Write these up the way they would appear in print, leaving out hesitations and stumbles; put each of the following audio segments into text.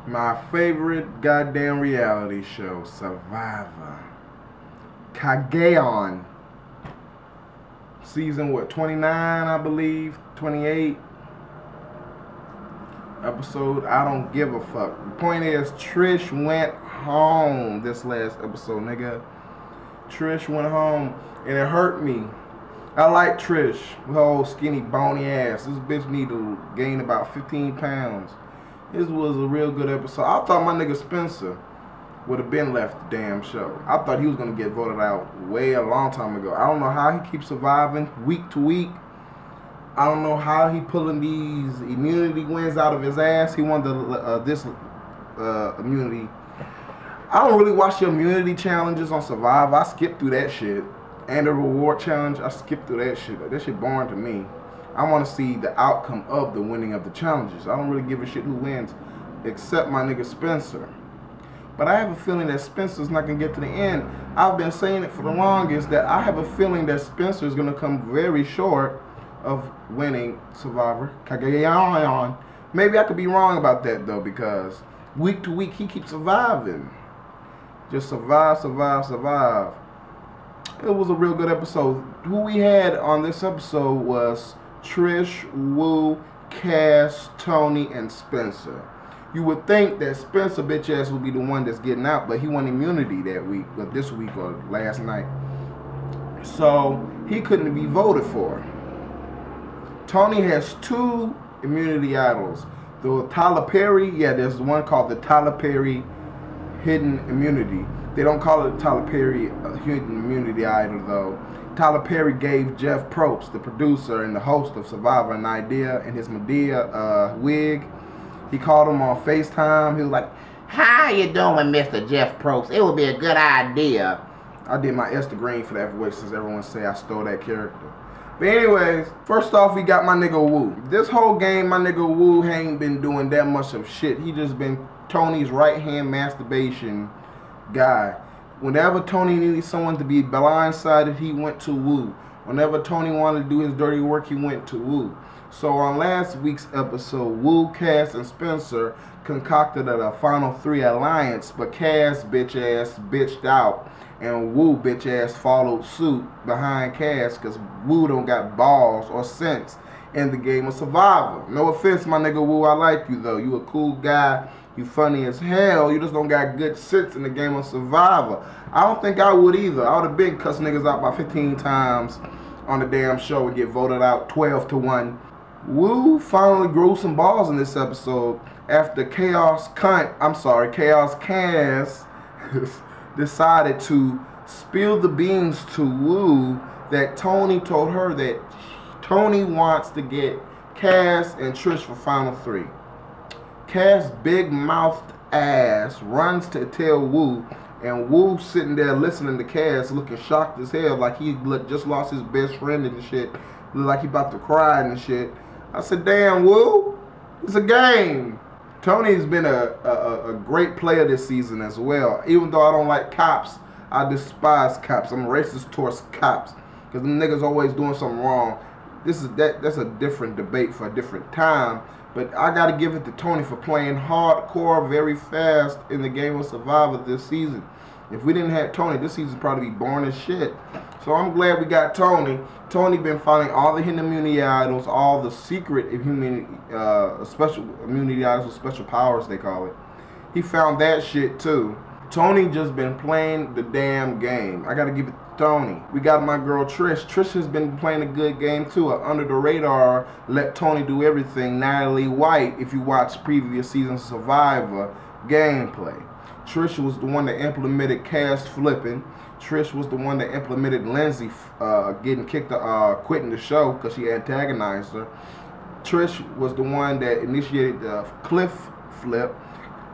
My favorite goddamn reality show, Survivor. Cagayan. Season, what, 29, I believe? 28? Episode, I don't give a fuck. The point is, Trish went home this last episode, nigga. Trish went home, and it hurt me. I like Trish, with her old skinny, bony ass. This bitch need to gain about 15 pounds. This was a real good episode. I thought my nigga Spencer would have been left the damn show. I thought he was going to get voted out way a long time ago. I don't know how he keeps surviving week to week. I don't know how he pulling these immunity wins out of his ass. He won this immunity. I don't really watch the immunity challenges on Survivor. I skip through that shit. And the reward challenge, I skip through that shit. That shit boring to me. I want to see the outcome of the winning of the challenges. I don't really give a shit who wins, except my nigga Spencer. But I have a feeling that Spencer's not going to get to the end. I've been saying it for the longest, that I have a feeling that Spencer's going to come very short of winning Survivor. Cagayan. Maybe I could be wrong about that, though, because week to week he keeps surviving. Just survive, survive, survive. It was a real good episode. Who we had on this episode was Trish, Woo, Cass, Tony, and Spencer. You would think that Spencer bitch ass would be the one that's getting out, but he won immunity that week, or this week, or last night. So he couldn't be voted for. Tony has 2 immunity idols. The Tyler Perry, yeah, there's one called the Tyler Perry Hidden Immunity. They don't call it Tyler Perry Hidden Immunity Idol, though. Tyler Perry gave Jeff Probst, the producer and the host of Survivor, an idea in his Medea wig. He called him on FaceTime. He was like, "How you doing, Mr. Jeff Probst? It would be a good idea." I did my Esther Green for that voice since everyone say I stole that character. But anyways, first off, we got my nigga Woo. This whole game, my nigga Woo ain't been doing that much of shit. He just been Tony's right-hand masturbation guy. Whenever Tony needed someone to be blindsided, he went to Woo. Whenever Tony wanted to do his dirty work, he went to Woo. So on last week's episode, Woo, Cass, and Spencer concocted a final 3 alliance, but Cass bitch ass bitched out, and Woo bitch ass followed suit behind Cass because Woo don't got balls or sense in the game of Survivor. No offense, my nigga Woo, I like you though. You a cool guy. You funny as hell. You just don't got good sense in the game of Survivor. I don't think I would either. I would have been cussed niggas out by 15 times on the damn show and get voted out 12-1. Woo finally grew some balls in this episode after Chaos Cass decided to spill the beans to Woo that Tony told her that Tony wants to get Cass and Trish for final 3. Cass' big-mouthed ass runs to tell Woo, and Woo sitting there listening to Cass looking shocked as hell like he just lost his best friend and shit. Look like he about to cry and shit. I said, damn, Woo, it's a game. Tony's been a great player this season as well. Even though I don't like cops, I despise cops. I'm racist towards cops because them niggas always doing something wrong. That's a different debate for a different time. But I got to give it to Tony for playing hardcore very fast in the game of Survivor this season. If we didn't have Tony, this season would probably be boring as shit. So I'm glad we got Tony. Tony been finding all the hidden immunity idols, all the secret immunity, special immunity idols with special powers, they call it. He found that shit too. Tony just been playing the damn game. I got to give it to Tony. We got my girl Trish. Trish has been playing a good game too. Under the radar, let Tony do everything. Natalie White, if you watch previous seasons of Survivor gameplay. Trish was the one that implemented Cass flipping. Trish was the one that implemented Lindsay getting kicked, quitting the show because she antagonized her. Trish was the one that initiated the Cliff flip.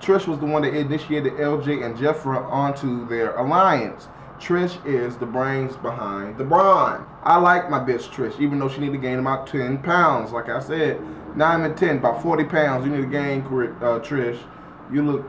Trish was the one that initiated LJ and Jeffra onto their alliance. Trish is the brains behind the brawn. I like my bitch Trish, even though she need to gain about 10 pounds. Like I said, not even 10, about 40 pounds. You need to gain, Trish. You look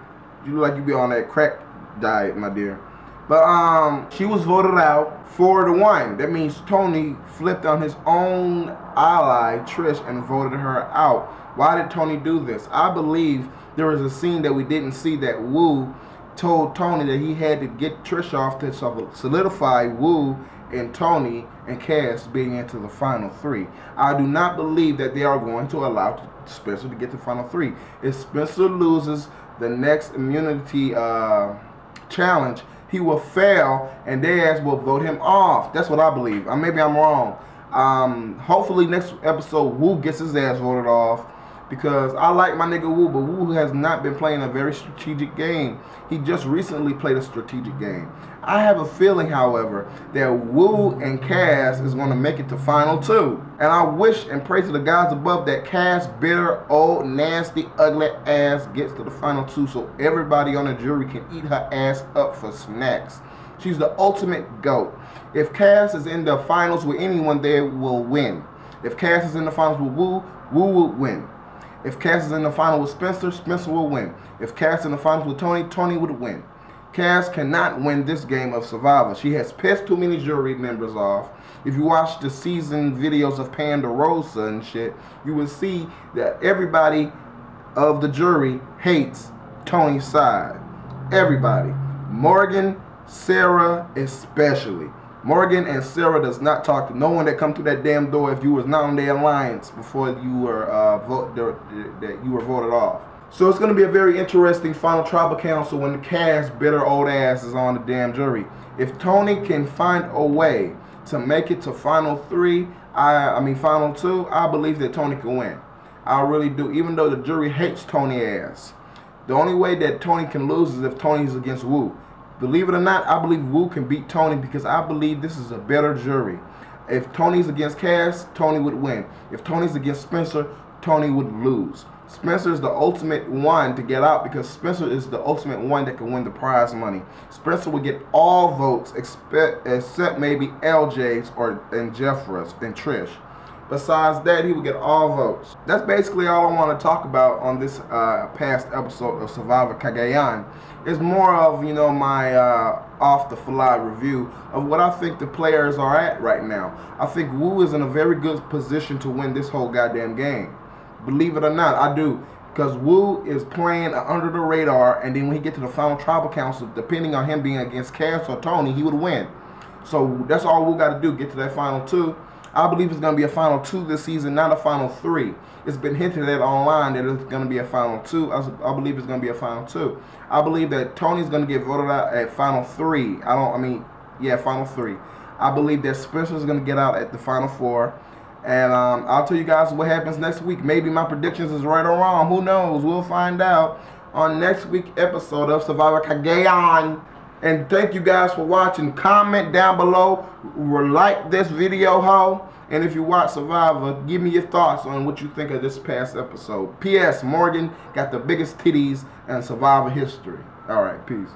like you be on that crack diet, my dear. But she was voted out 4-1. That means Tony flipped on his own ally, Trish, and voted her out. Why did Tony do this? I believe there was a scene that we didn't see that Wu told Tony that he had to get Trish off to solidify Wu and Tony and Cass being into the final 3. I do not believe that they are going to allow Spencer to get to the final 3. If Spencer loses the next immunity challenge, he will fail and their ass will vote him off. That's what I believe. Maybe I'm wrong. Hopefully next episode Wu gets his ass voted off, because I like my nigga Wu, but Wu has not been playing a very strategic game. He just recently played a strategic game. I have a feeling, however, that Wu and Cass is going to make it to final 2. And I wish and pray to the gods above that Cass' bitter, old, nasty, ugly ass gets to the final 2 so everybody on the jury can eat her ass up for snacks. She's the ultimate GOAT. If Cass is in the finals with anyone, they will win. If Cass is in the finals with Wu, Wu will win. If Cass is in the final with Spencer, Spencer will win. If Cass is in the finals with Tony, Tony would win. Cass cannot win this game of Survivor. She has pissed too many jury members off. If you watch the season videos of Pandarosa and shit, you will see that everybody of the jury hates Tony's side. Everybody. Morgan, Sarah especially. Morgan and Sarah does not talk to no one that come through that damn door if you was not on their alliance before you were voted off. So it's going to be a very interesting final tribal council when the Cass' bitter old ass is on the damn jury. If Tony can find a way to make it to final 3, final 2, I believe that Tony can win. I really do, even though the jury hates Tony ass. The only way that Tony can lose is if Tony's against Wu. Believe it or not, I believe Wu can beat Tony because I believe this is a better jury. If Tony's against Cass, Tony would win. If Tony's against Spencer, Tony would lose. Spencer is the ultimate one to get out because Spencer is the ultimate one that can win the prize money. Spencer would get all votes except maybe LJ's and Jeffra's and Trish. Besides that, he would get all votes. That's basically all I want to talk about on this past episode of Survivor Cagayan. It's more of, you know, my off-the-fly review of what I think the players are at right now. I think Wu is in a very good position to win this whole goddamn game. Believe it or not, I do. Because Wu is playing under the radar, and then when he gets to the final tribal council, depending on him being against Cass or Tony, he would win. So that's all Wu got to do, get to that final 2. I believe it's going to be a final 2 this season, not a final 3. It's been hinted at online that it's going to be a final 2. I believe it's going to be a final 2. I believe that Tony's going to get voted out at final 3. Final 3. I believe that Spencer's going to get out at the final 4. And I'll tell you guys what happens next week. Maybe my predictions is right or wrong. Who knows? We'll find out on next week's episode of Survivor Cagayan. And thank you guys for watching. Comment down below. Like this video, ho. And if you watch Survivor, give me your thoughts on what you think of this past episode. P.S. Morgan got the biggest titties in Survivor history. All right, peace.